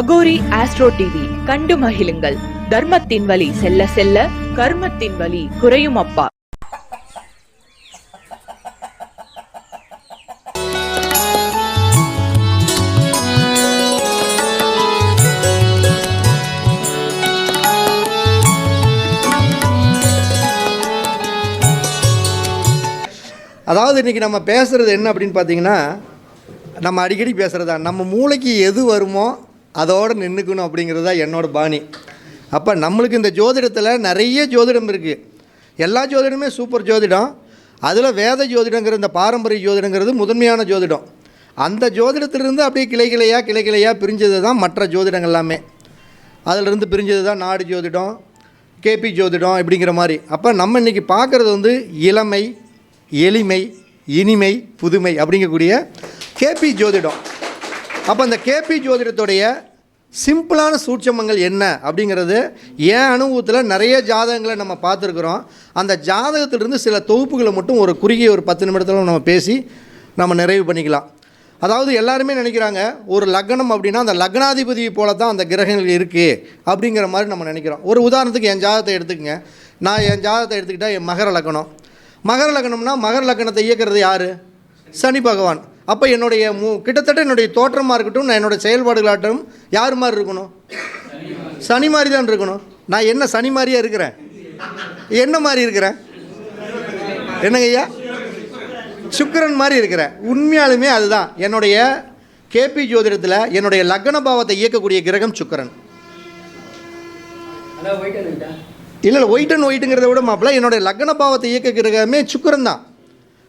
Aghori astro TV கண்டு மகிழுங்கள். தர்மத்தின் வழி செல்ல செல்ல கர்மத்தின் வழி குறையும் அப்பா. அதாவது இன்றைக்கி நம்ம பேசுகிறது என்ன அப்படின்னு பார்த்தீங்கன்னா, நம்ம அடிக்கடி பேசுகிறது தான், நம்ம மூளைக்கு எது வருமோ அதோடு நின்றுக்கணும் அப்படிங்கிறது தான் என்னோடய பாணி. அப்போ நம்மளுக்கு இந்த ஜோதிடத்தில் நிறைய ஜோதிடம் இருக்குது. எல்லா ஜோதிடமே சூப்பர் ஜோதிடம். அதில் வேத ஜோதிடங்கிற இந்த பாரம்பரிய ஜோதிடங்கிறது முதன்மையான ஜோதிடம். அந்த ஜோதிடத்திலிருந்து அப்படியே கிளைகிளையாக பிரிஞ்சது தான் மற்ற ஜோதிடங்கள் எல்லாமே. அதிலிருந்து பிரிஞ்சது தான் நாடு ஜோதிடம், கேபி ஜோதிடம் இப்படிங்கிற மாதிரி. அப்போ நம்ம இன்றைக்கி பார்க்குறது வந்து இளமை, எளிமை, இனிமை, புதுமை அப்படிங்கக்கூடிய கேபி ஜோதிடம். அப்போ அந்த கேபி ஜோதிடத்துடைய சிம்பிளான சூட்சமங்கள் என்ன அப்படிங்கிறது என் அனுபவத்தில் நிறைய ஜாதகங்களை நம்ம பார்த்துருக்குறோம். அந்த ஜாதகத்திலிருந்து சில தொகுப்புகளை மட்டும் ஒரு குறுகிய ஒரு 10 நிமிடத்தில் நம்ம பேசி நம்ம நிறைவு பண்ணிக்கலாம். அதாவது எல்லாருமே நினைக்கிறாங்க ஒரு லக்னம் அப்படின்னா அந்த லக்னாதிபதியை போல தான் அந்த கிரகங்கள் இருக்குது அப்படிங்கிற மாதிரி நம்ம நினைக்கிறோம். ஒரு உதாரணத்துக்கு என் ஜாதகத்தை எடுத்துக்கங்க. நான் என் ஜாதகத்தை எடுத்துக்கிட்டால் என் மகர லக்னம். மகர லக்னம்னா மகர லக்னத்தை இயக்கிறது யார்? சனி பகவான். அப்போ என்னுடைய கிட்டத்தட்ட என்னுடைய தோற்றமாக இருக்கட்டும், நான் என்னோடய செயல்பாடுகளாகட்டும் யார் மாதிரி இருக்கணும்? சனி மாதிரி தான் இருக்கணும். நான் என்ன சனி மாதிரியாக இருக்கிறேன்? என்ன மாதிரி இருக்கிறேன்? என்னங்க ஐயா? சுக்கிரன் மாதிரி இருக்கிறேன். உண்மையாலுமே அதுதான். என்னுடைய கேபி ஜோதிடத்தில் என்னுடைய லக்ன பாவத்தை இயக்கக்கூடிய கிரகம் சுக்கிரன். இல்லை ஒயிட்டுங்கிறத விட மாப்பிள்ள என்னுடைய லக்ன பாவத்தை இயக்க கிரகமே சுக்கிரன் தான்.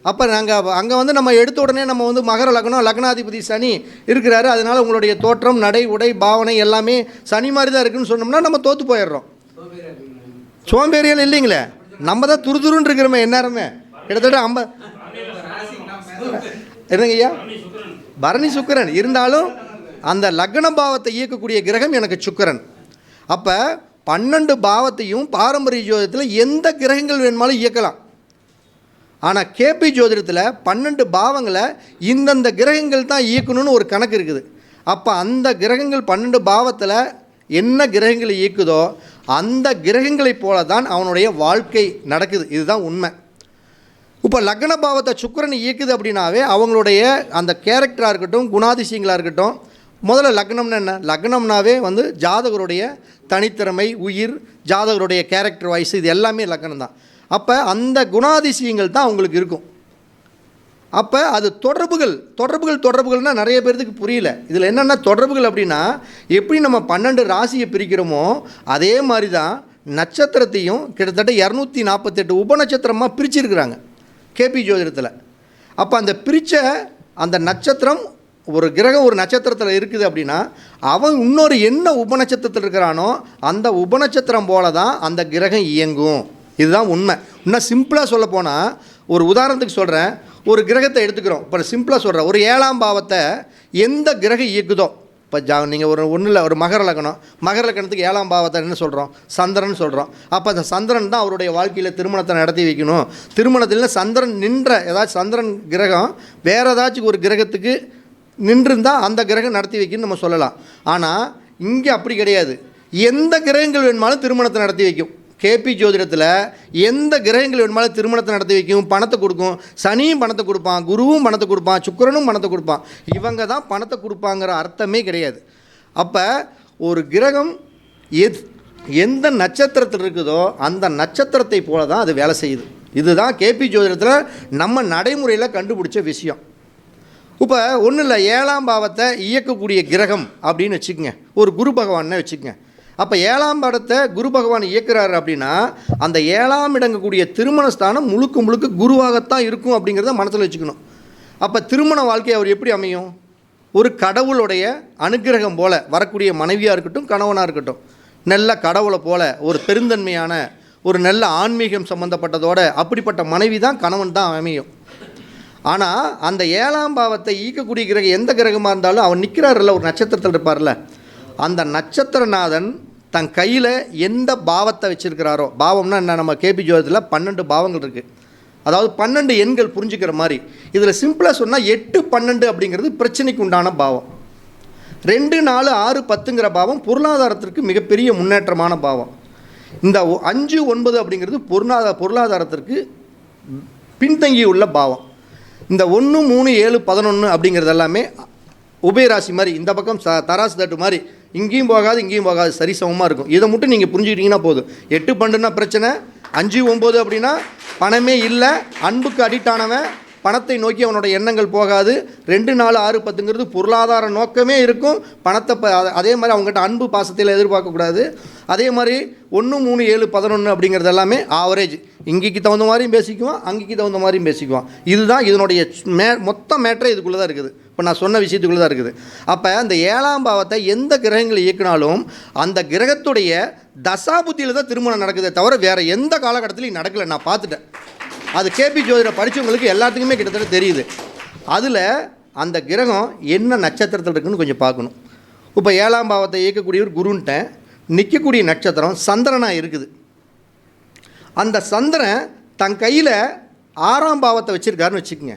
அப்போ நாங்கள் அங்கே வந்து நம்ம எடுத்த உடனே நம்ம வந்து மகர லக்னம், லக்னாதிபதி சனி இருக்கிறாரு, அதனால் உங்களுடைய தோற்றம், நடை, உடை, பாவனை எல்லாமே சனி மாதிரி தான் இருக்குதுன்னு சொன்னோம்னா நம்ம தோற்று போயிடுறோம். சோம்பேறியல் இல்லைங்களே, நம்ம தான் துருதுருன்னு இருக்கிறோமே எந்நேரமே. கிட்டத்தட்ட 50 என்னங்க ஐயா? பரணி சுக்கிரன் இருந்தாலும் அந்த லக்ன பாவத்தை இயக்கக்கூடிய கிரகம் எனக்கு சுக்கிரன். அப்போ 12 பாவத்தையும் பாரம்பரிய ஜோதிடத்தில் எந்த கிரகங்கள் வேணுமாலும் இயக்கலாம். ஆனால் கேபி ஜோதிடத்தில் 12 பாவங்களை இந்தந்த கிரகங்கள் தான் இயக்கணும்னு ஒரு கணக்கு இருக்குது. அப்போ அந்த கிரகங்கள் 12 பாவத்தில் என்ன கிரகங்களை இயக்குதோ அந்த கிரகங்களைப் போல தான் அவனுடைய வாழ்க்கை நடக்குது. இதுதான் உண்மை. இப்போ லக்ன பாவத்தை சுக்கிரன் இயக்குது அப்படின்னாவே அவங்களுடைய அந்த கேரக்டராக இருக்கட்டும், குணாதிசயங்களாக இருக்கட்டும். முதல்ல லக்னம்னா என்ன? லக்னம்னாவே வந்து ஜாதகருடைய தனித்திறமை, உயிர், ஜாதகருடைய கேரக்டர் வாய்ஸ், இது எல்லாமே லக்னம் தான். அப்போ அந்த குணாதிசயங்கள் தான் அவங்களுக்கு இருக்கும். அப்போ அது தொடர்புகள்னால் நிறைய பேர்த்துக்கு புரியல. இதில் என்னென்னா தொடர்புகள் அப்படின்னா எப்படி நம்ம 12 ராசியை பிரிக்கிறோமோ அதே மாதிரி தான் நட்சத்திரத்தையும் கிட்டத்தட்ட 248 உபநட்சத்திரமாக பிரிச்சிருக்கிறாங்க கேபி ஜோதிடத்தில். அப்போ அந்த பிரித்த அந்த நட்சத்திரம், ஒரு கிரகம் ஒரு நட்சத்திரத்தில் இருக்குது அப்படின்னா அவன் இன்னொரு என்ன உபநட்சத்திரத்தில் இருக்கிறானோ அந்த உபநட்சத்திரம் போல தான் அந்த கிரகம் இயங்கும். இதுதான் உண்மை. இன்னும் சிம்பிளாக சொல்ல போனால் ஒரு உதாரணத்துக்கு சொல்கிறேன். ஒரு கிரகத்தை எடுத்துக்கிறோம். இப்போ சிம்பிளாக சொல்கிறேன், ஒரு 7ஆம் பாவத்தை எந்த கிரகம் இயக்குதோ, இப்போ நீங்கள் ஒன்றும் இல்லை, ஒரு மகர லக்னம், மகர லக்னத்துக்கு 7ஆம் பாவத்தை என்ன சொல்கிறோம்? சந்திரன் சொல்கிறோம். அப்போ அந்த சந்திரன் தான் அவருடைய வாழ்க்கையில் திருமணத்தை நடத்தி வைக்கணும். திருமணத்தில் சந்திரன் நின்ற ஏதாச்சும் சந்திரன் கிரகம் வேறு ஏதாச்சும் ஒரு கிரகத்துக்கு நின்றுருந்தால் அந்த கிரகம் நடத்தி வைக்கணும்னு நம்ம சொல்லலாம். ஆனால் இங்கே அப்படி கிடையாது. எந்த கிரகங்கள் வேணுமாலும் திருமணத்தை நடத்தி வைக்கும். கேபி ஜோதிடத்தில் எந்த கிரகங்கள் வேணுமாலும் திருமணத்தை நடத்தி வைக்கும், பணத்தை கொடுக்கும். சனியும் பணத்தை கொடுப்பான், குருவும் பணத்தை கொடுப்பான், சுக்கிரனும் பணத்தை கொடுப்பான். இவங்க தான் பணத்தை கொடுப்பாங்கிற அர்த்தமே கிடையாது. அப்போ ஒரு கிரகம் எந்த நட்சத்திரத்தில் இருக்குதோ அந்த நட்சத்திரத்தை போல தான் அது வேலை செய்யுது. இதுதான் கேபி ஜோதிடத்தில் நம்ம நடைமுறையில் கண்டுபிடிச்ச விஷயம். இப்போ ஒன்றும் இல்லை, 7ஆம் பாவத்தை இயக்கக்கூடிய கிரகம் அப்படின்னு வச்சுக்கோங்க, ஒரு குரு பகவான்னு வச்சுக்கோங்க. அப்போ 7ஆம் பாவத்தை குரு பகவான் இயக்குறாரு அப்படின்னா அந்த 7ஆம் இடங்கக்கூடிய திருமணஸ்தானம் முழுக்க குருவாகத்தான் இருக்கும் அப்படிங்கிறத மனசில் வச்சுக்கணும். அப்போ திருமண வாழ்க்கை அவர் எப்படி அமையும்? ஒரு கடவுளுடைய அனுக்கிரகம் போல் வரக்கூடிய மனைவியாக இருக்கட்டும், கணவனாக இருக்கட்டும், நல்ல கடவுளை போல் ஒரு பெருந்தன்மையான ஒரு நல்ல ஆன்மீகம் சம்மந்தப்பட்டதோட அப்படிப்பட்ட மனைவி தான் கணவன் தான் அமையும். ஆனால் அந்த 7ஆம் பாவத்தை ஈக்கக்கூடிய கிரகம் எந்த கிரகமாக இருந்தாலும் அவன் நிற்கிறாரில்ல, ஒரு நட்சத்திரத்தில் இருப்பார்ல, அந்த நட்சத்திரநாதன் தன் கையில் எந்த பாவத்தை வச்சுருக்கிறாரோ, பாவம்னா என்ன? நம்ம கேபி ஜோதிடத்தில் 12 பாவங்கள் இருக்குது. அதாவது 12 எண்கள் புரிஞ்சுக்கிற மாதிரி. இதில் சிம்பிளாக சொன்னால் 8, 12 அப்படிங்கிறது பிரச்சனைக்கு உண்டான பாவம். 2, 4, 6, 10ங்கிற பாவம் பொருளாதாரத்திற்கு மிகப்பெரிய முன்னேற்றமான பாவம். இந்த 5, 9 அப்படிங்கிறது பொருளாதாரத்திற்கு பின்தங்கியுள்ள பாவம். இந்த 1, 3, 7, 11 அப்படிங்கிறது எல்லாமே உபயராசி மாதிரி, இந்த பக்கம் தராசு தட்டு மாதிரி இங்கேயும் போகாது இங்கேயும் போகாது, சரிசமமாக இருக்கும். இதை மட்டும் நீங்கள் புரிஞ்சுக்கிட்டீங்கன்னா போதும். 8, 12னா பிரச்சனை, 5, 9 அப்படின்னா பணமே இல்லை, அன்புக்கு அடிக்ட் ஆனவன், பணத்தை நோக்கி அவனோட எண்ணங்கள் போகாது. 2, 4, 6, 10ங்கிறது பொருளாதார நோக்கமே இருக்கும், பணத்தை அதே மாதிரி அவங்ககிட்ட அன்பு பாசத்தில் எதிர்பார்க்கக்கூடாது. அதே மாதிரி 1, 3, 7, 11 அப்படிங்கிறது எல்லாமே ஆவரேஜ், இங்கேக்கு தகுந்த மாதிரியும் பேசிக்குவான், அங்கேக்கு தகுந்த மாதிரியும் பேசிக்குவான். இதுதான் இதனுடைய மொத்த மேட்டரே இதுக்குள்ளே தான் இருக்குது. இப்போ நான் சொன்ன விஷயத்துக்குள்ளே தான் இருக்குது. அப்போ அந்த 7ஆம் பாவத்தை எந்த கிரகங்கள் இயக்கினாலும் அந்த கிரகத்துடைய தசாபுத்தியில் தான் திருமணம் நடக்குதே தவிர வேறு எந்த காலகட்டத்திலையும் நடக்கலை. நான் பார்த்துட்டேன். அது கேபி ஜோதிடம் படித்தவங்களுக்கு எல்லாத்துக்குமே கிட்டத்தட்ட தெரியுது. அதில் அந்த கிரகம் என்ன நட்சத்திரத்தில் இருக்குன்னு கொஞ்சம் பார்க்கணும். இப்போ 7ஆம் பாவத்தை இயக்கக்கூடியவர் குருன்ட்ட நிற்கக்கூடிய நட்சத்திரம் சந்திரனாக இருக்குது. அந்த சந்திரன் தன் கையில் 6ஆம் பாவத்தை வச்சுருக்காருன்னு வச்சுக்கோங்க.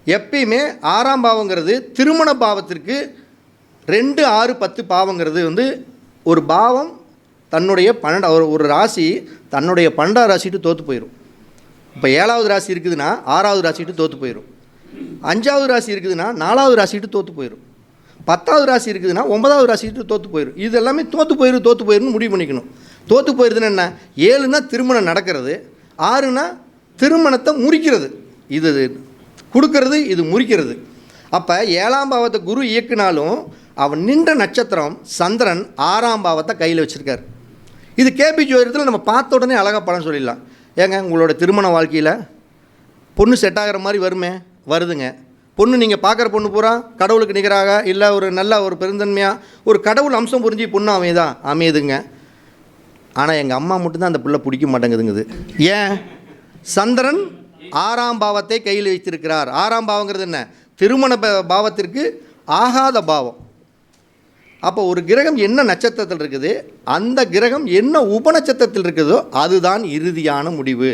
எப்பயுமே 6ஆம் பாவங்கிறது திருமண பாவத்திற்கு 2, 6, 10 பாவங்கிறது வந்து ஒரு பாவம் தன்னுடைய ஒரு ராசி தன்னுடைய 12ஆம் ராசிட்டு தோற்று போயிடும். இப்போ 7வது ராசி இருக்குதுன்னா 6வது ராசிட்டு தோற்று போயிடும். 5வது ராசி இருக்குதுன்னா 4வது ராசிட்டு தோற்று போயிடும். 10வது ராசி இருக்குதுன்னா 9வது ராசிட்டு தோற்று போயிடும். இது எல்லாமே தோற்று போயிடுன்னு முடிவு பண்ணிக்கணும். தோற்று போயிடுதுன்னா என்ன? 7னா திருமணம் நடக்கிறது, 6னா திருமணத்தை முறிக்கிறது. இது கொடுக்கறது, இது முறிக்கிறது. அப்போ 7ஆம் பாவத்தை குரு இயக்குனாலும் அவன் நின்ற நட்சத்திரம் சந்திரன் 6ஆம் பாவத்தை கையில் வச்சுருக்கார். இது கேபி ஜோதிடத்தில் நம்ம பார்த்த உடனே அழகாக பலன் சொல்லிடலாம். ஏங்க உங்களோட திருமண வாழ்க்கையில் பொண்ணு செட் ஆகிற மாதிரி வருதுங்க. பொண்ணு நீங்கள் பார்க்குற பொண்ணு பூரா கடவுளுக்கு நிகராக இல்லை ஒரு நல்ல ஒரு பெருந்தன்மையாக ஒரு கடவுள் அம்சம் புரிஞ்சு பொண்ணு அமையுதுங்க. ஆனால் எங்கள் அம்மா மட்டும்தான் அந்த பிள்ளை பிடிக்க மாட்டேங்குதுங்குது. ஏன்? சந்திரன் 6ஆம் பாவத்தை கையில் வைத்திருக்கிறார். 6ஆம் பாவங்கிறது என்ன? திருமண பாவத்திற்கு ஆகாத பாவம். அப்போ ஒரு கிரகம் என்ன நட்சத்திரத்தில் இருக்குது, அந்த கிரகம் என்ன உபநட்சத்திரத்தில் இருக்குதோ அதுதான் இறுதியான முடிவு.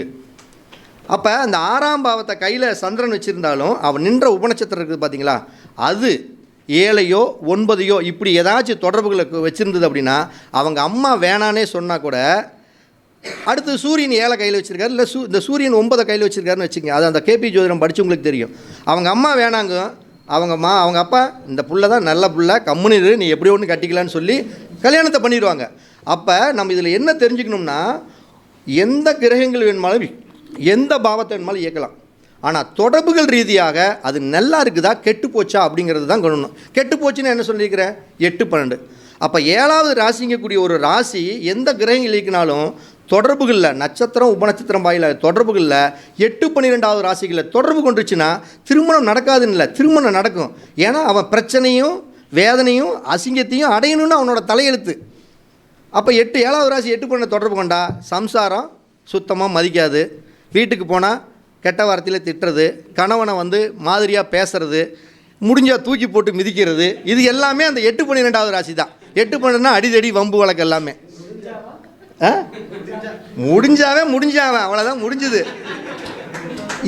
அப்போ அந்த 6ஆம் பாவத்தை கையில் சந்திரன் வச்சுருந்தாலும் அவன் நின்ற உபநட்சத்திரம் இருக்குது பார்த்தீங்களா, அது 7ஐயோ 9ஐயோ இப்படி ஏதாச்சும் தொடர்புகளை வச்சுருந்தது அப்படின்னா அவங்க அம்மா வேணானே சொன்னால் கூட அடுத்து சூரியன் 7 கையில் வச்சுருக்காரு, இல்லை இந்த சூரியன் 9 கையில் வச்சுருக்காருன்னு வச்சுக்கோங்க. அது அந்த கேபி ஜோதிடம் படித்தவங்களுக்கு தெரியும். அவங்க அம்மா வேணாங்க, அவங்க அப்பா இந்த புள்ள தான் நல்ல புள்ள, கம்முனிரு, நீ எப்படி ஒன்று கட்டிக்கலான்னு சொல்லி கல்யாணத்தை பண்ணிடுவாங்க. அப்போ நம்ம இதில் என்ன தெரிஞ்சுக்கணும்னா, எந்த கிரகங்கள் வேணுமாலும் எந்த பாவத்தை வேணுமாலும் இயக்கலாம். ஆனால் தொடர்புகள் ரீதியாக அது நல்லா இருக்குதா கெட்டு போச்சா அப்படிங்கிறது தான் கொள்ளணும். கெட்டு போச்சுன்னா என்ன சொல்லியிருக்கிறேன்? 8, 12. அப்போ 7வது ராசிங்கக்கூடிய ஒரு ராசி எந்த கிரகங்கள் இயக்கினாலும் தொடர்புகளில் நட்சத்திரம் உபநட்சத்திரம் வாயில தொடர்புகளில் 8, 12வது ராசிகளில் தொடர்பு கொண்டுச்சுன்னா திருமணம் நடக்காதுன்னு இல்லை, திருமணம் நடக்கும். ஏன்னா அவன் பிரச்சனையும் வேதனையும் அசிங்கத்தையும் அடையணும்னு அவனோட தலையெழுத்து. அப்போ 7வது ராசி 8, 12 தொடர்பு கொண்டா சம்சாரம் சுத்தமாக மதிக்காது, வீட்டுக்கு போனால் கெட்ட வார்த்தையில் திட்டுறது, கணவனை வந்து மாதிரியாக பேசுறது, முடிஞ்சால் தூக்கி போட்டு மிதிக்கிறது, இது எல்லாமே அந்த 8, 12வது ராசி தான். 8, 12னா அடிதடி வம்பு வழக்கு எல்லாமே முடிஞ்சாவே அவ்வளோதான், முடிஞ்சுது.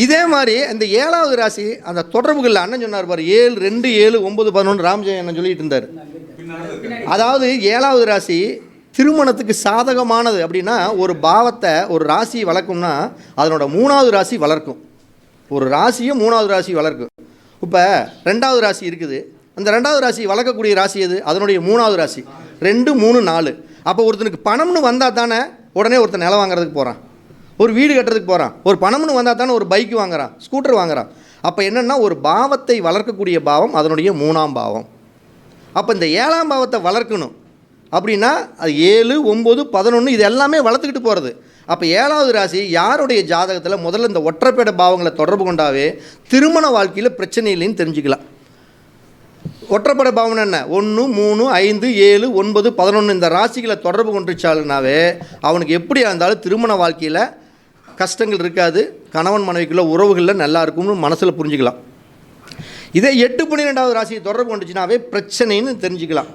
இதே மாதிரி அந்த 7வது ராசி அந்த தொடர்புகளில் அண்ணன் சொன்னார் பாரு, 7, 2, 7, 9, 11 ராம்ஜெயம் அண்ணன் சொல்லிட்டு இருந்தார். அதாவது 7வது ராசி திருமணத்துக்கு சாதகமானது அப்படின்னா ஒரு பாவத்தை ஒரு ராசி வளர்க்கும்னா அதனோட 3வது ராசி வளர்க்கும். ஒரு ராசியும் 3வது ராசி வளர்க்கும். இப்போ 2வது ராசி இருக்குது, அந்த 2வது ராசி வளர்க்கக்கூடிய ராசி எது? அதனுடைய 3வது ராசி. 2, 3, 4. அப்போ ஒருத்தனுக்கு பணம்னு வந்தால் தானே உடனே ஒருத்தன் நிலம் வாங்குறதுக்கு போகிறான், ஒரு வீடு கட்டுறதுக்கு போகிறான். ஒரு பணம்னு வந்தால் தானே ஒரு பைக்கு வாங்குறான், ஸ்கூட்டர் வாங்குறான். அப்போ என்னென்னா ஒரு பாவத்தை வளர்க்கக்கூடிய பாவம் அதனுடைய 3ஆம் பாவம். அப்போ இந்த 7ஆம் பாவத்தை வளர்க்கணும் அப்படின்னா அது 7, 9, 11 இது எல்லாமே வளர்த்துக்கிட்டு போகிறது. அப்போ 7வது ராசி யாருடைய ஜாதகத்தில் முதல்ல இந்த ஒற்றைப்பேட பாவங்களை தொடர்பு கொண்டாவே திருமண வாழ்க்கையில் பிரச்சனை இல்லைன்னு தெரிஞ்சுக்கலாம். ஒற்றைப்படை பாவம் என்ன? 1, 3, 5, 7, 9, 11 இந்த ராசிகளை தொடர்பு கொண்டுச்சாலுனாவே அவனுக்கு எப்படியா இருந்தாலும் திருமண வாழ்க்கையில் கஷ்டங்கள் இருக்காது, கணவன் மனைவிக்குள்ள உறவுகளில் நல்லா இருக்கும்னு மனசில் புரிஞ்சுக்கலாம். இதே 8, 12வது ராசியை தொடர்பு கொண்டுச்சுனாவே பிரச்சனைன்னு தெரிஞ்சுக்கலாம்.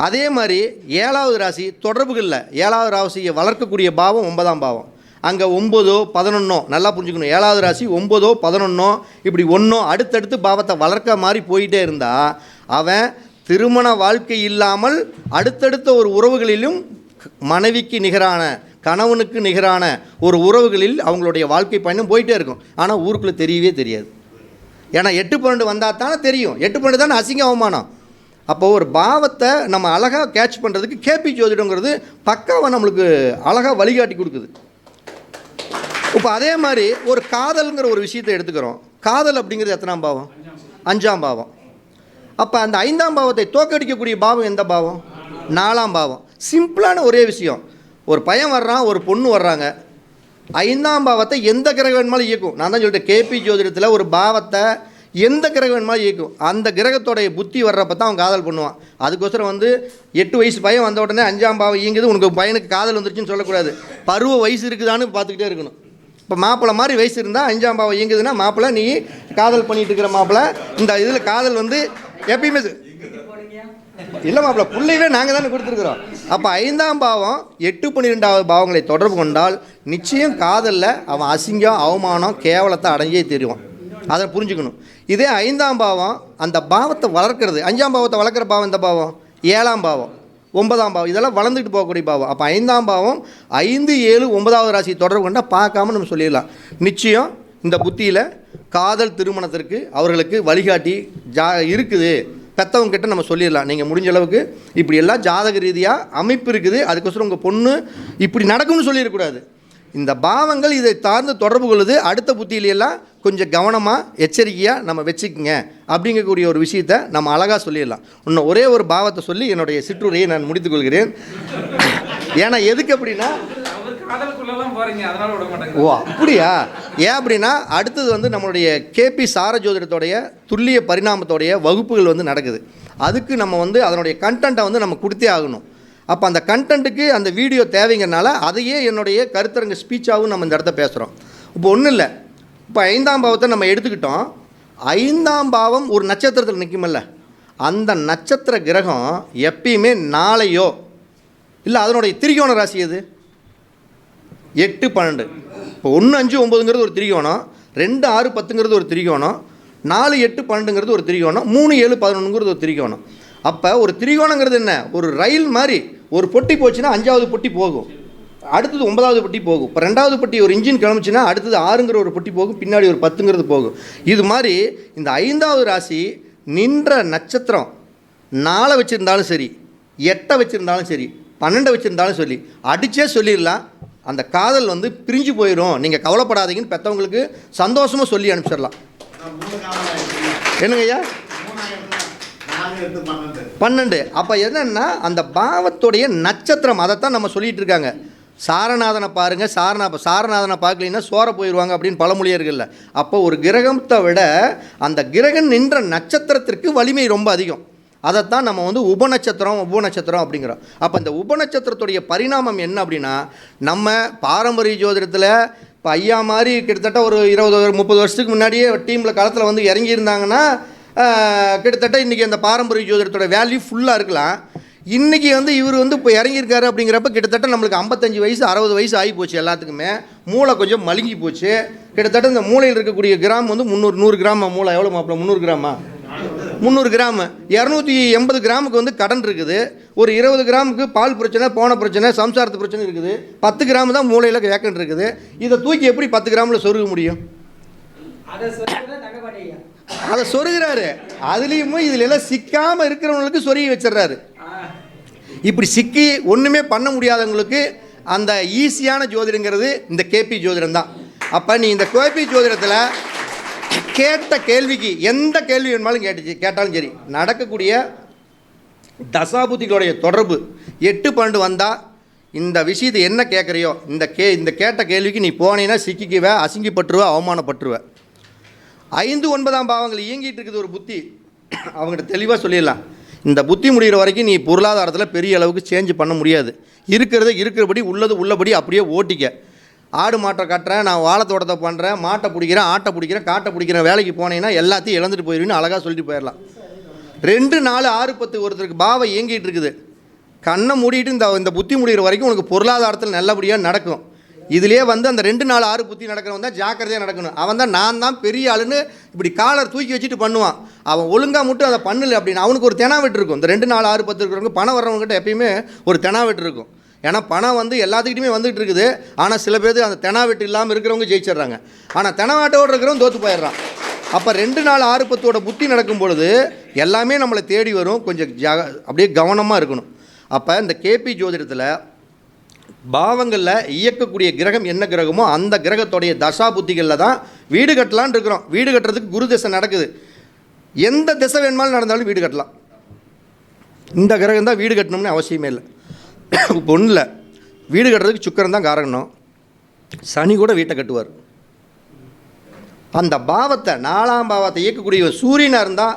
அதே மாதிரி 7வது ராசி தொடர்புகளில் 7வது ராசியை வளர்க்கக்கூடிய பாவம் 9ஆம் பாவம். அங்கே 9, 11 நல்லா புரிஞ்சுக்கணும். 7வது ராசி 9, 11 இப்படி 1 அடுத்தடுத்து பாவத்தை வளர்க்க மாதிரி போயிட்டே இருந்தால் அவன் திருமண வாழ்க்கை இல்லாமல் அடுத்தடுத்த ஒரு உறவுகளிலும் மனைவிக்கு நிகரான, கணவனுக்கு நிகரான ஒரு உறவுகளில் அவங்களுடைய வாழ்க்கை பயணம் போயிட்டே இருக்கும். ஆனால் ஊருக்குள்ளே தெரியவே தெரியாது. ஏன்னா 8-12 வந்தால் தானே தெரியும். 8-12 தானே அசிங்க அவமானம். அப்போது ஒரு பாவத்தை நம்ம அழகாக கேட்ச் பண்ணுறதுக்கு கேபி ஜோதிடங்கிறது பக்காவை நம்மளுக்கு அழகாக வழிகாட்டி கொடுக்குது. இப்போ அதே மாதிரி ஒரு காதல்ங்கிற ஒரு விஷயத்தை எடுத்துக்கிறோம். காதல் அப்படிங்கிறது எத்தனாம் பாவம்? 5ஆம் பாவம். அப்போ அந்த 5ஆம் பாவத்தை தோக்கடிக்கக்கூடிய பாவம் எந்த பாவம்? 4ஆம் பாவம். சிம்பிளான ஒரே விஷயம், ஒரு பையன் வர்றான், ஒரு பொண்ணு வர்றாங்க, 5ஆம் பாவத்தை எந்த கிரகம் வேணுமாலும் இயக்கும். நான் தான் சொல்லிட்டேன், கேபி ஜோதிடத்தில் ஒரு பாவத்தை எந்த கிரகம் வேணுமாலும் இயக்கும். அந்த கிரகத்தோடைய புத்தி வர்றப்ப தான் அவன் காதல் பண்ணுவான். அதுக்கோசரம் 8 வயசு பையன் வந்த உடனே 5ஆம் பாவம் இயங்குது, உனக்கு பையனுக்கு காதல் வந்துருச்சுன்னு சொல்லக்கூடாது. பருவ வயசு இருக்குதான்னு பார்த்துக்கிட்டே இருக்கணும். இப்போ மாப்பிள்ளை மாதிரி வயசு இருந்தால் 5ஆம் பாவம் இயங்குதுன்னா, மாப்பிள்ளை நீ காதல் பண்ணிட்டு இருக்கிற மாப்பிள்ளை, இந்த இதில் காதல் எப்பயுமே இல்லை மாப்பிள்ளை, பிள்ளைவே நாங்கள் தானே கொடுத்துருக்குறோம். அப்போ 5ஆம் பாவம் 8-12வது பாவங்களை தொடர்பு கொண்டால் நிச்சயம் காதலில் அவன் அசிங்கம், அவமானம், கேவலத்தை அடைஞ்சே தெரியும். அதை புரிஞ்சுக்கணும். இதே 5ஆம் பாவம் அந்த பாவத்தை வளர்க்கிறது. 5ஆம் பாவத்தை வளர்க்குற பாவம் இந்த பாவம் 7ஆம் பாவம், 9ஆம் பாவம், இதெல்லாம் வளர்ந்துட்டு போகக்கூடிய பாவம். அப்போ 5ஆம் பாவம் 5, 7, 9வது ராசி தொடர்பு கொண்டால் பார்க்காம நம்ம சொல்லிடலாம். நிச்சயம் இந்த புத்தியில் காதல் திருமணத்திற்கு அவர்களுக்கு வழிகாட்டி இருக்குது. பெற்றவங்க கிட்ட நம்ம சொல்லிடலாம், நீங்கள் முடிஞ்ச அளவுக்கு இப்படி எல்லாம் ஜாதக ரீதியாக அமைப்பு இருக்குது, அதுக்கோசரம் உங்கள் பொண்ணு இப்படி நடக்கும்னு சொல்லிடக்கூடாது. இந்த பாவங்கள் இதை சார்ந்து தொடர்பு கொள்ளுது, அடுத்த புத்தியிலெல்லாம் கொஞ்சம் கவனமாக எச்சரிக்கையாக நம்ம வச்சுக்கோங்க அப்படிங்கக்கூடிய ஒரு விஷயத்தை நம்ம அழகாக சொல்லிடலாம். இன்னும் ஒரே ஒரு பாவத்தை சொல்லி என்னுடைய சிற்றுரையை நான் முடித்துக்கொள்கிறேன். ஏன்னா எதுக்கு அப்படின்னா, ஓ அப்படியா, ஏன் அப்படின்னா அடுத்தது நம்மளுடைய கேபி சார ஜோதிடத்தோடைய துல்லிய பரிணாமத்தோடைய வகுப்புகள் நடக்குது. அதுக்கு நம்ம அதனுடைய கண்டென்ட்டை நம்ம கொடுத்தே ஆகணும். அப்போ அந்த கண்டென்ட்டுக்கு அந்த வீடியோ தேவைங்கிறனால அதையே என்னுடைய கருத்தரங்க ஸ்பீச்சாகவும் நம்ம இந்த இடத்த பேசுகிறோம். இப்போ ஒன்றும் இல்லை, இப்போ 5ஆம் பாவத்தை நம்ம எடுத்துக்கிட்டோம். 5ஆம் பாவம் ஒரு நட்சத்திரத்தில் நிற்குமில்ல, அந்த நட்சத்திர கிரகம் எப்பயுமே நாளையோ இல்லை அதனுடைய திரிகோண ராசி எது? 8, 12. இப்போ 1, 5, 9ங்கிறது ஒரு திரிகோணம், 2, 6, 10ங்கிறது ஒரு திரிகோணம், 4, 8, 12ங்கிறது ஒரு திரிகோணம், 3, 7, 11ங்கிறது ஒரு திரிகோணம். அப்போ ஒரு திரிகோணங்கிறது என்ன? ஒரு ரயில் மாதிரி. ஒரு பொட்டி போச்சுன்னா 5வது பொட்டி போகும், அடுத்தது 9வது பொட்டி போகும். இப்போ 2வது பொட்டி ஒரு இன்ஜின் கிளம்பிச்சுன்னா அடுத்தது 6ங்கிற ஒரு பொட்டி போகும், பின்னாடி ஒரு 10ங்கிறது போகும். இது மாதிரி இந்த 5வது ராசி நின்ற நட்சத்திரம் 4 வச்சுருந்தாலும் சரி, 8 வச்சுருந்தாலும் சரி, 12 வச்சுருந்தாலும் சொல்லி அடித்தே சொல்லிடலாம், அந்த காதல் பிரிஞ்சு போயிடும், நீங்கள் கவலைப்படாதீங்கன்னு பெற்றவங்களுக்கு சந்தோஷமாக சொல்லி அனுப்பிச்சிடலாம். என்னங்க ஐயா? 12. அப்போ என்னன்னா அந்த பாவத்துடைய நட்சத்திரம், அதைத்தான் நம்ம சொல்லிகிட்டு இருக்காங்க. சாரநாதனை பாருங்கள், சாரநாதனை பார்க்கலன்னா சோற போயிடுவாங்க அப்படின்னு பழமொழியர்கள். அப்போ ஒரு கிரகத்தை விட அந்த கிரகம் நின்ற நட்சத்திரத்திற்கு வலிமை ரொம்ப அதிகம். அதைத்தான் நம்ம உபநட்சத்திரம் அப்படிங்கிறோம். அப்போ இந்த உபநட்சத்திரத்துடைய பரிணாமம் என்ன அப்படின்னா, நம்ம பாரம்பரிய ஜோதிடத்தில் இப்போ ஐயா மாதிரி கிட்டத்தட்ட ஒரு 20-30 வருஷத்துக்கு முன்னாடியே டீமில் களத்தில் இறங்கியிருந்தாங்கன்னா கிட்டத்தட்ட இன்றைக்கி அந்த பாரம்பரிய ஜோதிடத்தோட வேல்யூ ஃபுல்லாக இருக்கலாம். இன்றைக்கி இவர் இப்போ இறங்கியிருக்காரு அப்படிங்கிறப்ப கிட்டத்தட்ட நம்மளுக்கு 55 வயசு 60 வயசு ஆகி போச்சு. எல்லாத்துக்குமே மூளை கொஞ்சம் மழுங்கி போச்சு. கிட்டத்தட்ட இந்த மூளையில் இருக்கக்கூடிய கிராம் 100 கிராம் மூளை. எவ்வளோ மாப்பிள்ள? 300 கிராமா? 300 கிராம். 280 கிராமுக்கு கடன் இருக்குது. ஒரு 20 கிராமுக்கு பால் பிரச்சனை, போன பிரச்சனை, சம்சாரத்து பிரச்சனை இருக்குது. 10 கிராம் தான் மூளையில் வேக்கண்ட் இருக்குது. இதை தூக்கி எப்படி 10 கிராமில் சொருக முடியும்? அதை சொருகிறாரு. அதுலேயும் இதில் எல்லாம் சிக்காமல் இருக்கிறவங்களுக்கு சொருகி வச்சிடுறாரு. இப்படி சிக்கி ஒன்றுமே பண்ண முடியாதவங்களுக்கு அந்த ஈஸியான ஜோதிடங்கிறது இந்த கேபி ஜோதிடம் தான். அப்போ நீ இந்த கேபி ஜோதிடத்தில் கேட்ட கேள்விக்கு எந்த கேள்வி வேணுமாலும் கேட்டாலும் சரி, நடக்கக்கூடிய தசாபுத்திகளுடைய தொடர்பு 8, 12 வந்தால் இந்த விஷயத்தை என்ன கேட்குறியோ இந்த கேட்ட கேள்விக்கு நீ போனீங்கன்னா சிக்கிக்குவ, அசிங்கப்பட்டுருவ, அவமானப்பட்டுருவ. 5, 9ஆம் பாவங்கள் இயங்கிட்டு இருக்குது ஒரு புத்தி. அவங்ககிட்ட தெளிவாக சொல்லிடலாம், இந்த புத்தி முடிகிற வரைக்கும் நீ பொருளாதாரத்தில் பெரிய அளவுக்கு சேஞ்ச் பண்ண முடியாது. இருக்கிறபடி உள்ளபடி அப்படியே ஓட்டிக்க. ஆடு மாட்டை கட்டுறேன், நான் வாழைத்தோட்டத்தை பண்ணுறேன், மாட்டை பிடிக்கிறேன், ஆட்டை பிடிக்கிறேன், காட்டை பிடிக்கிறேன், வேலைக்கு போனீங்கன்னா எல்லாத்தையும் இழந்துட்டு போயிடுவீன்னு அழகாக சொல்லிட்டு போயிடலாம். 2, 4, 6, 10 ஒருத்தருக்கு பாவம் இயங்கிட்டு இருக்குது. கண்ணை மூடிட்டு இந்த புத்தி முடிகிற வரைக்கும் உனக்கு பொருளாதாரத்தில் நல்லபடியாக நடக்கும். இதிலே வந்து அந்த 2 4 6 புத்தி நடக்கிறவன் தான் ஜாக்கிரதையாக நடக்கணும். அவன் தான் நான் தான் பெரிய ஆளுன்னு இப்படி காலர் தூக்கி வச்சுட்டு பண்ணுவான். அவன் ஒழுங்காக மட்டும் அதை பண்ணல அப்படின்னு அவனுக்கு ஒரு தெனாவெட்டு இருக்கும். இந்த 2 4 6 10 இருக்கிறவங்க பணம் வர்றவங்ககிட்ட எப்பயுமே ஒரு தெனாவெட்டு இருக்கும். ஏன்னா பணம் வந்து எல்லாத்துக்கிட்டையுமே வந்துகிட்டு இருக்குது. ஆனால் சில பேர் அந்த தெனாவெட்டு இல்லாமல் இருக்கிறவங்க ஜெயிச்சிடுறாங்க. ஆனால் தெனாவெட்டோடு இருக்கிறவங்க தோற்று போயிடுறான். அப்போ 2 4 6 10ஓட புத்தி நடக்கும் பொழுது எல்லாமே நம்மளை தேடி வரும். கொஞ்சம் அப்படியே கவனமாக இருக்கணும். அப்போ இந்த கேபி ஜோதிடத்தில் பாவங்களில் இயக்கக்கூடிய கிரகம் என்ன கிரகமோ அந்த கிரகத்துடைய தசா புத்திகளில் தான் வீடு கட்டலான்னு இருக்கிறோம். வீடு கட்டுறதுக்கு குரு திசை நடக்குது. எந்த திசை வேணுமாலும் நடந்தாலும் வீடு கட்டலாம். இந்த கிரகம் தான் வீடு கட்டணும்னு அவசியமே இல்லை. இப்போ ஒன்றும் இல்லை, வீடு கட்டுறதுக்கு சுக்கிரன் தான் காரணம். சனி கூட வீட்டை கட்டுவார். அந்த பாவத்தை 4ஆம் பாவத்தை இயக்கக்கூடிய சூரியனாக இருந்தால்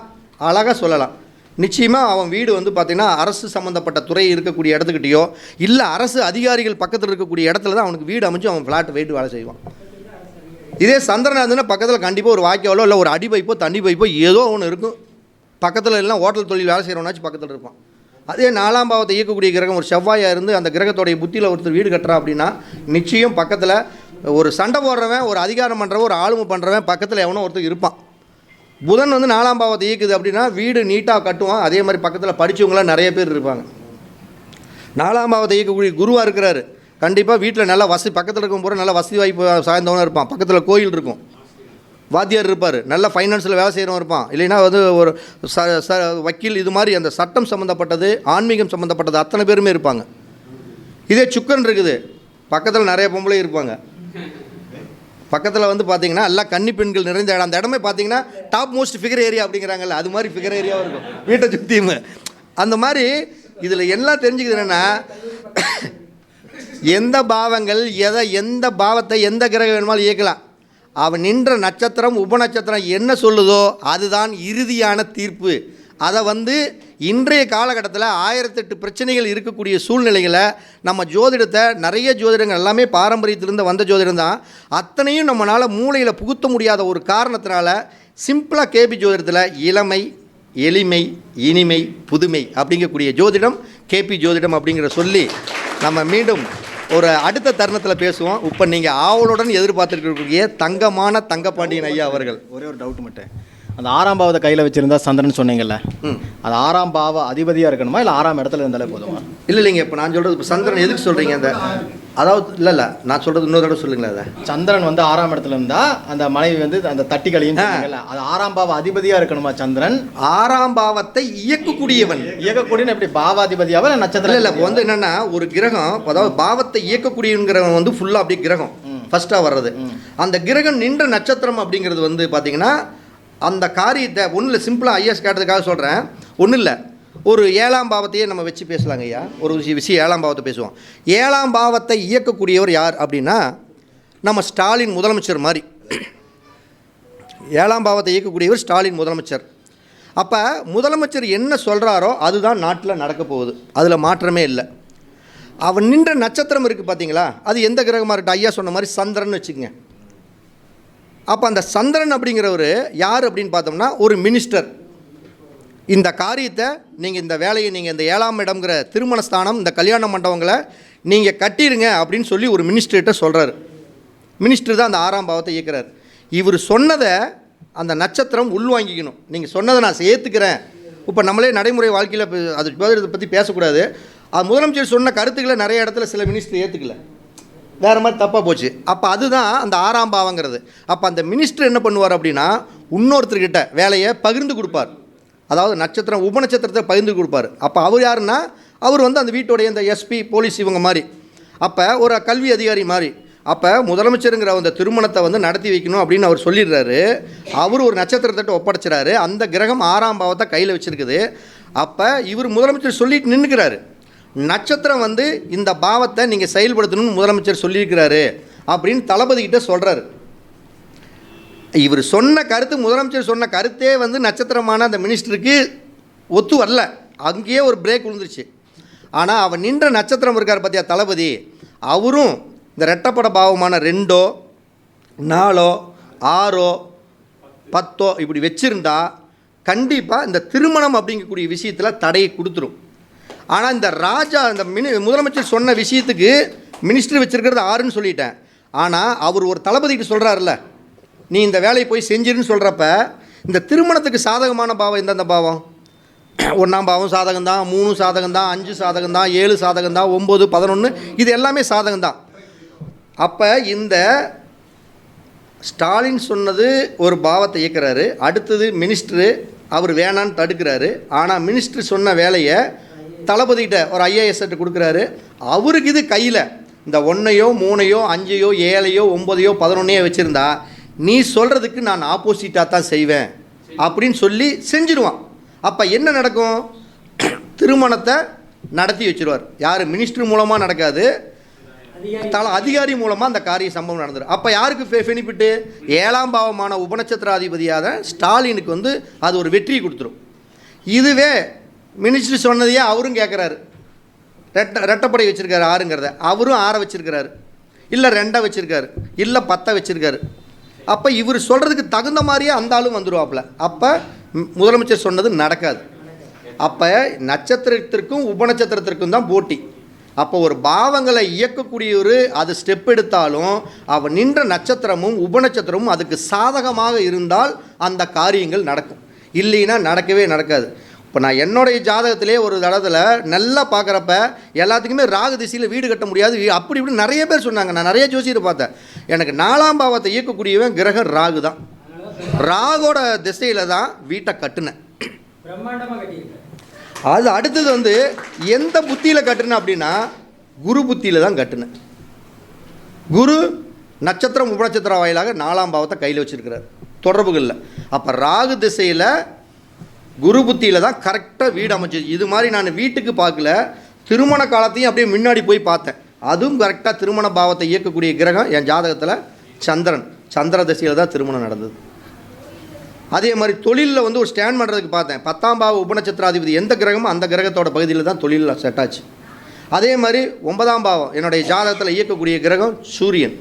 அழகாக சொல்லலாம். நிச்சயமாக அவன் வீடு வந்து பார்த்திங்கன்னா அரசு சம்மந்தப்பட்ட துறை இருக்கக்கூடிய இடத்துக்கிட்டையோ இல்லை அரசு அதிகாரிகள் பக்கத்தில் இருக்கக்கூடிய இடத்துல தான் அவனுக்கு வீடு அமைச்சு அவன் ஃப்ளாட் வெயிட்டு வேலை செய்வான். இதே சந்திரனாக இருந்துன்னா பக்கத்தில் கண்டிப்பாக ஒரு வாய்க்காலோ இல்லை ஒரு அடி பைப்போ தண்ணி பைப்போ ஏதோ ஒன்று இருக்கும். பக்கத்தில் எல்லாம் ஹோட்டல் தொழில் வேலை செய்கிறவனாச்சும் பக்கத்தில் இருப்பான். அதே 4ஆம் பாவத்தை இயக்கக்கூடிய கிரகம் ஒரு செவ்வாயாக இருந்து அந்த கிரகத்தோடைய புத்தியில் ஒருத்தர் வீடு கட்டுறா அப்படின்னா நிச்சயம் பக்கத்தில் ஒரு சண்டை போடுறவன், ஒரு அதிகாரம் பண்ணுறவன், ஒரு ஆளுமை பண்ணுறவன் பக்கத்தில் எவனோ ஒருத்தர் இருப்பான். புதன் வந்து 4ஆம் பாவத்தை இயக்குது அப்படின்னா வீடு நீட்டாக கட்டுவான். அதே மாதிரி பக்கத்தில் படித்தவங்களாம் நிறைய பேர் இருப்பாங்க. 4ஆம் பாவத்தை இயக்கக்கூடிய குருவாக இருக்கிறாரு. கண்டிப்பாக வீட்டில் நல்லா வசதி, பக்கத்தில் இருக்கும் போகிற நல்லா வசதி வாய்ப்பு சாய்ந்தவனாக இருப்பான். பக்கத்தில் கோயில் இருக்கும், வாத்தியார் இருப்பார், நல்ல ஃபைனான்ஸில் வேலை செய்கிறவன் இருப்பான். இல்லைன்னா வந்து ஒரு வக்கீல், இது மாதிரி அந்த சட்டம் சம்மந்தப்பட்டது, ஆன்மீகம் சம்மந்தப்பட்டது அத்தனை பேருமே இருப்பாங்க. இதே சுக்கரன் இருக்குது, பக்கத்தில் நிறைய பொம்பளை இருப்பாங்க. பக்கத்தில் வந்து பார்த்தீங்கன்னா எல்லாம் கன்னி பெண்கள் நிறைந்த இடம். அந்த இடமே பார்த்தீங்கன்னா டாப் மோஸ்ட் ஃபிகர் ஏரியா அப்படிங்கிறாங்கல்ல, அது மாதிரி ஃபிகர் ஏரியாவும் இருக்கும் வீட்டை சுற்றியுமே. அந்த மாதிரி இதில் எல்லாம் தெரிஞ்சுக்குது என்னென்னா, எந்த பாவங்கள் எந்த பாவத்தை எந்த கிரகம் வேணுமாலும் இயக்கலாம். அவன் நின்ற நட்சத்திரம் உபநட்சத்திரம் என்ன சொல்லுதோ அதுதான் இறுதியான தீர்ப்பு. அதை வந்து இன்றைய காலகட்டத்தில் 1008 பிரச்சனைகள் இருக்கக்கூடிய சூழ்நிலைகளை நம்ம ஜோதிடத்தை, நிறைய ஜோதிடங்கள் எல்லாமே பாரம்பரியத்திலிருந்து வந்த ஜோதிடம் தான், அத்தனையும் நம்மளால் மூளையில் புகுத்த முடியாத ஒரு காரணத்தினால சிம்பிளாக கேபி ஜோதிடத்தில் இளமை, எளிமை, இனிமை, புதுமை அப்படிங்கக்கூடிய ஜோதிடம் கேபி ஜோதிடம் அப்படிங்கிற சொல்லி நம்ம மீண்டும் ஒரு அடுத்த தருணத்தில் பேசுவோம். இப்போ நீங்கள் ஆவலுடன் எதிர்பார்த்துருக்கக்கூடிய தங்கமான தங்கப்பாண்டியன் ஐயா அவர்கள், ஒரே ஒரு டவுட் மட்டும், அந்த 6ஆம் பாவத்தை கையில் வச்சுருந்தா சந்திரன் சொன்னீங்கல்ல, அது 6ஆம் பாவ அதிபதியாக இருக்கணுமா இல்லை 6ஆம் இடத்துல இருந்தாலே போதுமா? இல்லைங்க, இப்போ நான் சொல்கிறது இப்போ சந்திரன் எதுக்கு சொல்கிறீங்க? அந்த அதாவது இல்லை நான் சொல்கிறது இன்னொரு தடவை சொல்லுங்களேன். அதை சந்திரன் வந்து 6ஆம் இடத்துல இருந்தால் அந்த மனைவி வந்து அந்த தட்டிகளையும் அது 6ஆம் பாவ அதிபதியாக இருக்கணுமா? சந்திரன் 6ஆம் பாவத்தை இயக்கக்கூடியவன். இயக்கக்கூடியவன் எப்படி பாவாதிபதியாவா நட்சத்திரம்? இல்லை, இப்போ வந்து என்னென்னா ஒரு கிரகம், அதாவது பாவத்தை இயக்கக்கூடியவங்கிறவன் வந்து ஃபுல்லாக அப்படியே கிரகம் ஃபஸ்ட்டாக வர்றது. அந்த கிரகம் நின்ற நட்சத்திரம் அப்படிங்கிறது வந்து பார்த்திங்கன்னா அந்த காரியத்தை ஒன்றும் இல்லை, சிம்பிளாக ஐஎஸ் கேட்டதுக்காக சொல்கிறேன். ஒன்றும் இல்லை, ஒரு 7ஆம் பாவத்தையே நம்ம வச்சு பேசலாங்க ஐயா. ஒரு விஷயம் 7ஆம் பாவத்தை பேசுவோம். 7ஆம் பாவத்தை இயக்கக்கூடியவர் யார் அப்படின்னா நம்ம ஸ்டாலின் முதலமைச்சர் மாதிரி. 7ஆம் பாவத்தை இயக்கக்கூடியவர் ஸ்டாலின் முதலமைச்சர். அப்போ முதலமைச்சர் என்ன சொல்கிறாரோ அதுதான் நாட்டில் நடக்க போகுது, அதில் மாற்றமே இல்லை. அவன் நின்ற நட்சத்திரம் இருக்குது பார்த்தீங்களா, அது எந்த கிரகமாக இருக்கட்டும், ஐயா சொன்ன மாதிரி சந்திரன் வச்சுக்கோங்க. அப்போ அந்த சந்திரன் அப்படிங்கிறவர் யார் அப்படின்னு பார்த்தோம்னா ஒரு மினிஸ்டர். இந்த காரியத்தை நீங்கள், இந்த வேலையை நீங்கள் இந்த 7ஆம் இடம்ங்கிற திருமணஸ்தானம், இந்த கல்யாண மண்டபங்களை நீங்கள் கட்டிடுங்க அப்படின்னு சொல்லி ஒரு மினிஸ்டர்கிட்ட சொல்கிறாரு. மினிஸ்டர் தான் அந்த 6ஆம் பாவத்தை இயக்கிறார். இவர் சொன்னதை அந்த நட்சத்திரம் உள்வாங்கிக்கணும். நீங்கள் சொன்னதை நான் ஏற்றுக்கிறேன். இப்போ நம்மளே நடைமுறை வாழ்க்கையில் அது இதை பற்றி பேசக்கூடாது. அது முதலமைச்சர் சொன்ன கருத்துக்களை நிறைய இடத்துல சில மினிஸ்டர் ஏற்றுக்கல, வேறு மாதிரி தப்பாக போச்சு. அப்போ அதுதான் அந்த 6ஆம் பாவங்கிறது. அப்போ அந்த மினிஸ்டர் என்ன பண்ணுவார் அப்படின்னா இன்னொருத்தர்கிட்ட வேலையை பகிர்ந்து கொடுப்பார். அதாவது நட்சத்திரம் உபநட்சத்திரத்தை பகிர்ந்து கொடுப்பார். அப்போ அவர் யாருன்னா அவர் வந்து அந்த வீட்டுடைய இந்த எஸ்பி, போலீஸ் இவங்க மாதிரி, அப்போ ஒரு கல்வி அதிகாரி மாதிரி. அப்போ முதலமைச்சருங்கிற அந்த திருமணத்தை வந்து நடத்தி வைக்கணும் அப்படின்னு அவர் சொல்லிடுறாரு. அவர் ஒரு நட்சத்திரத்தை ஒப்படைச்சிறாரு. அந்த கிரகம் 6ஆம் பாவத்தை கையில் வச்சுருக்குது. அப்போ இவர் முதலமைச்சர் சொல்லிட்டு நின்றுக்கிறாரு. நட்சத்திரம் வந்து இந்த பாவத்தை நீங்கள் செயல்படுத்தணும்னு முதலமைச்சர் சொல்லியிருக்கிறாரு அப்படின்னு தளபதிக்கிட்ட சொல்கிறாரு. இவர் சொன்ன கருத்து, முதலமைச்சர் சொன்ன கருத்தே வந்து நட்சத்திரமான அந்த மினிஸ்டருக்கு ஒத்து வரல. அங்கேயே ஒரு பிரேக் விழுந்துருச்சு. ஆனால் அவன் நின்ற நட்சத்திரம் இருக்கார் பார்த்தியா தளபதி, அவரும் இந்த ரெட்டப்பட பாவமான 2, 4, 6, 10 இப்படி வச்சுருந்தா கண்டிப்பாக இந்த திருமணம் அப்படிங்கக்கூடிய விஷயத்தில் தடையை கொடுத்துரும். ஆனால் இந்த ராஜா, இந்த முதலமைச்சர் சொன்ன விஷயத்துக்கு மினிஸ்டர் வச்சிருக்கிறது 6ன்னு சொல்லிட்டேன். ஆனால் அவர் ஒரு தளபதிக்கு சொல்கிறாருல்ல, நீ இந்த வேலையை போய் செஞ்சிருன்னு சொல்கிறப்ப இந்த திருமணத்துக்கு சாதகமான பாவம் எந்தெந்த பாவம்? 1ஆம் பாவம் சாதகம்தான், 3 சாதகம்தான், 5 சாதகம்தான், 7 சாதகம்தான், 9, 11 இது எல்லாமே சாதகம்தான். அப்போ இந்த ஸ்டாலின் சொன்னது ஒரு பாவத்தை இயக்குறாரு, அடுத்தது மினிஸ்டரு அவர் வேணான்னு தடுக்கிறாரு. ஆனால் மினிஸ்டர் சொன்ன வேலையை தளபதிகிட்ட ஒரு IAS கொடுக்குறாரு. அவருக்கு இது கையில் இந்த 1ஐயோ 3ஐயோ 5ஐயோ 7ஐயோ 9ஐயோ 11ஐயோ வச்சுருந்தா நீ சொல்கிறதுக்கு நான் ஆப்போசிட்டாக தான் செய்வேன் அப்படின்னு சொல்லி செஞ்சிடுவான். அப்போ என்ன நடக்கும்? திருமணத்தை நடத்தி வச்சுருவார். யார்? மினிஸ்டர் மூலமாக நடக்காது, அதிகாரி மூலமாக அந்த காரிய சம்பவம் நடந்துடும். அப்போ யாருக்கு பெனிஃபிட்டு? 7ஆம் பாவமான உபநட்சத்திராதிபதியாக ஸ்டாலினுக்கு வந்து அது ஒரு வெற்றியை கொடுத்துரும். இதுவே மினிஸ்டர் சொன்னதையே அவரும் கேட்குறாரு. ரெட்டப்படை வச்சுருக்காரு 6ங்கிறத, அவரும் 6 வச்சுருக்கிறாரு, இல்லை 2 வச்சுருக்காரு, இல்லை 10 வச்சுருக்காரு. அப்போ இவர் சொல்கிறதுக்கு தகுந்த மாதிரியே அந்த ஆளும் வந்துடுவாப்புல. அப்போ முதலமைச்சர் சொன்னது நடக்காது. அப்போ நட்சத்திரத்திற்கும் உபநட்சத்திரத்திற்கும் தான் போட்டி. அப்போ ஒரு பாவங்களை இயக்கக்கூடியவர் அது ஸ்டெப் எடுத்தாலும் அவன் நின்ற நட்சத்திரமும் உபநட்சத்திரமும் அதுக்கு சாதகமாக இருந்தால் அந்த காரியங்கள் நடக்கும், இல்லைன்னா நடக்கவே நடக்காது. இப்போ நான் என்னுடைய ஜாதகத்திலே ஒரு தடத்தில் நல்லா பார்க்குறப்ப எல்லாத்துக்குமே ராகு திசையில் வீடு கட்ட முடியாது அப்படி இப்படி நிறைய பேர் சொன்னாங்க. நான் நிறைய ஜோசியரை பார்த்தேன். எனக்கு 4ஆம் பாவத்தை இயக்கக்கூடியவன் கிரகம் ராகு தான். ராகோட திசையில் தான் வீட்டை கட்டுனேன். அது அடுத்தது வந்து எந்த புத்தியில் கட்டுனேன் அப்படின்னா குரு புத்தியில் தான் கட்டுனேன். குரு நட்சத்திரம் உபநட்சத்திர வாயிலாக 4ஆம் பாவத்தை கையில் வச்சுருக்கிறார், தொடர்புகளில். அப்போ ராகு திசையில் குரு புத்தியில் தான் கரெக்டாக வீடு அமைச்சு. இது மாதிரி நான் வீட்டுக்கு பார்க்கல, திருமண காலத்தையும் அப்படியே முன்னாடி போய் பார்த்தேன். அதுவும் கரெக்டாக திருமண பாவத்தை இயக்கக்கூடிய கிரகம் என் ஜாதகத்தில் சந்திரன். சந்திர திசையில் தான் திருமணம் நடந்தது. அதே மாதிரி தொழிலில் வந்து ஒரு ஸ்டாண்ட் பண்ணுறதுக்கு பார்த்தேன். 10ஆம் பாவ உபநட்சத்திராதிபதி எந்த கிரகமும் அந்த கிரகத்தோட பகுதியில் தான் தொழிலில் செட் ஆச்சு. அதே மாதிரி 9ஆம் பாவம் என்னுடைய ஜாதகத்தில் இயக்கக்கூடிய கிரகம் சூரியன்,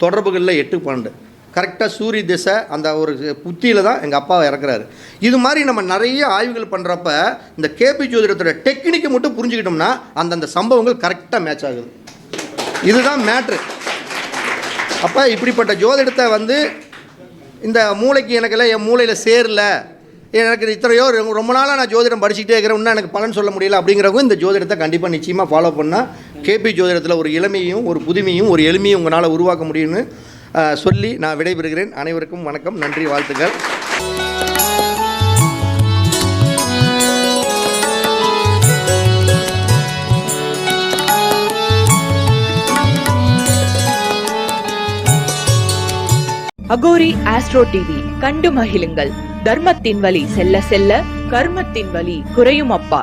தொடர்புகளில் 8, 12 கரெக்டாக சூரிய திசை அந்த ஒரு புத்தியில் தான் எங்கள் அப்பாவை இறக்குறாரு. இது மாதிரி நம்ம நிறைய ஆய்வுகள் பண்ணுறப்ப இந்த கேபி ஜோதிடத்தோட டெக்னிக்கை மட்டும் புரிஞ்சுக்கிட்டோம்னா அந்தந்த சம்பவங்கள் கரெக்டாக மேட்ச் ஆகுது. இதுதான் மேட்ரு. அப்போ இப்படிப்பட்ட ஜோதிடத்தை வந்து இந்த மூளைக்கு எனக்கெல்லாம் என் மூளையில் சேரல, எனக்கு இத்தனையோ ரொம்ப நாளாக நான் ஜோதிடம் படிச்சுக்கிட்டே இருக்கிறேன், இன்னும் எனக்கு பலன் சொல்ல முடியல அப்படிங்கிறவங்க இந்த ஜோதிடத்தை கண்டிப்பாக நிச்சயமாக ஃபாலோ பண்ணால் கேபி ஜோதிடத்தில் ஒரு இளமையும் ஒரு புதுமையும் ஒரு எளிமையும் உங்களால் உருவாக்க முடியும்னு சொல்லி நான் விடைபெறுகிறேன். அனைவருக்கும் வணக்கம், நன்றி, வாழ்த்துக்கள். அகோரி ஆஸ்ட்ரோ டிவி கண்டு மகிழுங்கள். தர்மத்தின் வழி செல்ல செல்ல கர்மத்தின் வழி குறையும் அப்பா.